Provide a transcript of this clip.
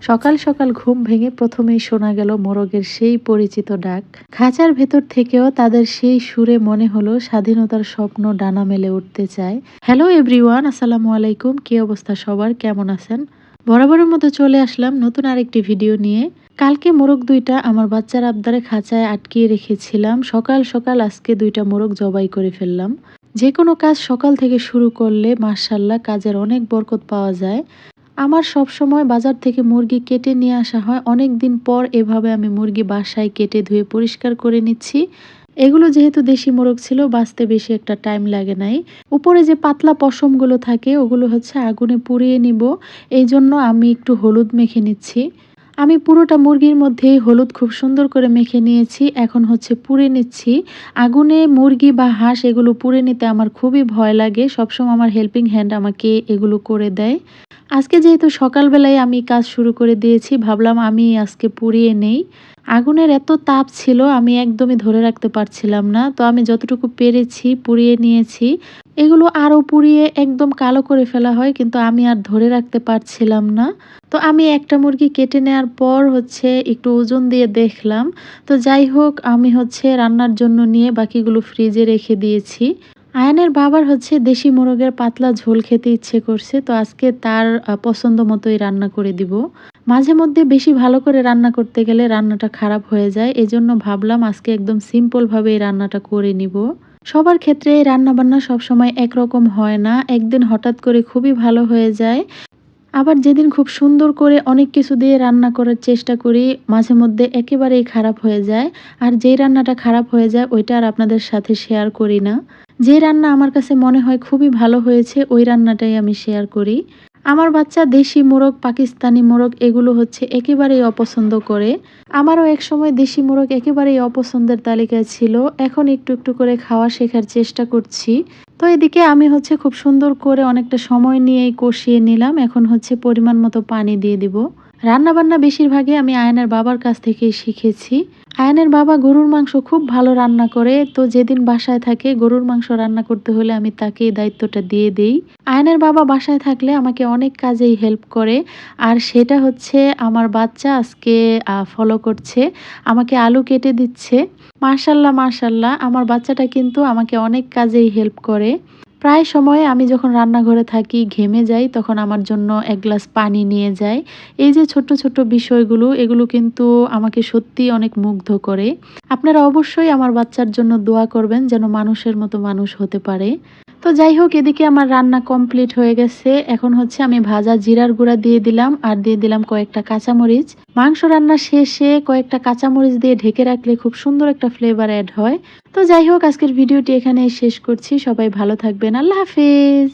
সকাল সকাল ঘুম ভেঙে প্রথমেই শোনা গেল মোরগের সেই পরিচিত ডাক। খাঁচার ভেতর থেকেও তাদের সেই সুরে মনে হলো স্বাধীনতার স্বপ্ন ডানা মেলে উঠতে চায়। হ্যালো এভরিওয়ান, আসসালামু আলাইকুম। কি অবস্থা সবার, কেমন আছেন? বরাবরের মতো চলে আসলাম নতুন আরেকটি ভিডিও নিয়ে। কালকে মোরগ দুইটা আমার বাচ্চার আবদারে খাঁচায় আটকিয়ে রেখেছিলাম। সকাল সকাল আজকে দুইটা মোরগ জবাই করে ফেললাম। যে কোনো কাজ সকাল থেকে শুরু করলে মাশাআল্লাহ কাজের অনেক বরকত পাওয়া যায়। আমার সবসময় বাজার থেকে মুরগি কেটে নিয়ে আসা হয়। অনেক দিন পর এভাবে আমি মুরগি বাসায় কেটে ধুয়ে পরিষ্কার করে নিচ্ছি। এগুলো যেহেতু দেশি মোরগ ছিল, বাঁচতে বেশি একটা টাইম লাগে নাই। উপরে যে পাতলা পশমগুলো থাকে ওগুলো হচ্ছে আগুনে পুড়িয়ে নিব। এই জন্য আমি একটু হলুদ মেখে নিচ্ছি। আমি পুরোটা মুরগির মধ্যেই হলুদ খুব সুন্দর করে মেখে নিয়েছি। এখন হচ্ছে পুড়ে নিচ্ছি। আগুনে মুরগি বা হাঁস এগুলো পুড়ে নিতে আমার খুবই ভয় লাগে। সবসময় আমার হেল্পিং হ্যান্ড আমাকে এগুলো করে দেয়। আজকে যেহেতু সকালবেলায় আমি কাজ শুরু করে দিয়েছি, ভাবলাম আমি আজকে পুড়িয়ে নেই। আগুনের এত তাপ ছিল, আমি একদমই ধরে রাখতে পারছিলাম না। তো আমি যতটুকু পেরেছি পুড়িয়ে নিয়েছি। এগুলো আরও পুড়িয়ে একদম কালো করে ফেলা হয়, কিন্তু আমি আর ধরে রাখতে পারছিলাম না। তো আমি একটা মুরগি কেটে নেওয়ার পর হচ্ছে একটু ওজন দিয়ে দেখলাম। তো যাই হোক, আমি হচ্ছে রান্নার জন্য নিয়ে বাকিগুলো ফ্রিজে রেখে দিয়েছি। আয়ানের বাবার হচ্ছে দেশি মোরগের পাতলা ঝোল খেতে ইচ্ছে করছে, তো আজকে তার পছন্দ মতোই রান্না করে দিব। মাঝে মধ্যে বেশি ভালো করে রান্না করতে গেলে রান্নাটা খারাপ হয়ে যায়, এজন্য ভাবলাম আজকে একদম সিম্পল ভাবে এই রান্নাটা করে নিব। সবার ক্ষেত্রে রান্না বান্না সবসময় একরকম হয় না, একদিন হঠাৎ করে খুবই ভালো হয়ে যায়। আবার যেদিন খুব সুন্দর করে অনেক কিছু দিয়ে রান্না করার চেষ্টা করি, মাঝে মধ্যে একেবারেই খারাপ হয়ে যায়। আর যেই রান্নাটা খারাপ হয়ে যায় ওইটা আর আপনাদের সাথে শেয়ার করি না। যে রান্না আমার কাছে মনে হয় খুবই ভালো হয়েছে ওই রান্নাটাই আমি শেয়ার করি। আমার বাচ্চা দেশি মোরগ, পাকিস্তানি মোরগ এগুলো হচ্ছে একেবারেই অপছন্দ করে। আমারও একসময় দেশি মোরগ একেবারেই অপছন্দের তালিকায় ছিল। এখন একটু একটু করে খাওয়া শেখার চেষ্টা করছি। তো এদিকে আমি হচ্ছে খুব সুন্দর করে অনেকটা সময় নিয়েই কষিয়ে নিলাম। এখন হচ্ছে পরিমাণ মতো পানি দিয়ে দিব। রান্নাবান্না বেশিরভাগই আমি আয়নের বাবার কাছ থেকেই শিখেছি। আয়নের বাবা গরুর মাংস খুব ভালো রান্না করে, তো যেদিন বাসায় থাকে গরুর মাংস রান্না করতে হলে আমি তাকেই দায়িত্বটা দিয়ে দেই। আয়নের বাবা বাসায় থাকলে আমাকে অনেক কাজেই হেল্প করে। আর সেটা হচ্ছে আমার বাচ্চা আজকে ফলো করছে। আমাকে আলু কেটে দিচ্ছে। মাশাল্লাহ মাশাল্লাহ, আমার বাচ্চাটা কিন্তু আমাকে অনেক কাজেই হেল্প করে। প্রায় সময় আমি যখন রান্নাঘরে থাকি ঘেমে যাই, তখন আমার জন্য এক গ্লাস পানি নিয়ে যায়। এই যে ছোট্ট ছোট্ট বিষয়গুলো, এগুলো কিন্তু আমাকে সত্যিই অনেক মুগ্ধ করে। আপনারা অবশ্যই আমার বাচ্চার জন্য দোয়া করবেন যেন মানুষের মতো মানুষ হতে পারে। তো যাই হোক, এদিকে আমার রান্না কমপ্লিট হয়ে গেছে। এখন হচ্ছে আমি ভাজা জিরার গুঁড়া দিয়ে দিলাম আর দিয়ে দিলাম কয়েকটা কাঁচামরিচ। মাংস রান্না শেষে কয়েকটা কাঁচামরিচ দিয়ে ঢেকে রাখলে খুব সুন্দর একটা ফ্লেভার অ্যাড হয়। তো যাই হোক, আজকের ভিডিওটি এখানেই শেষ করছি। সবাই ভালো থাকবেন। আল্লাহ হাফেজ।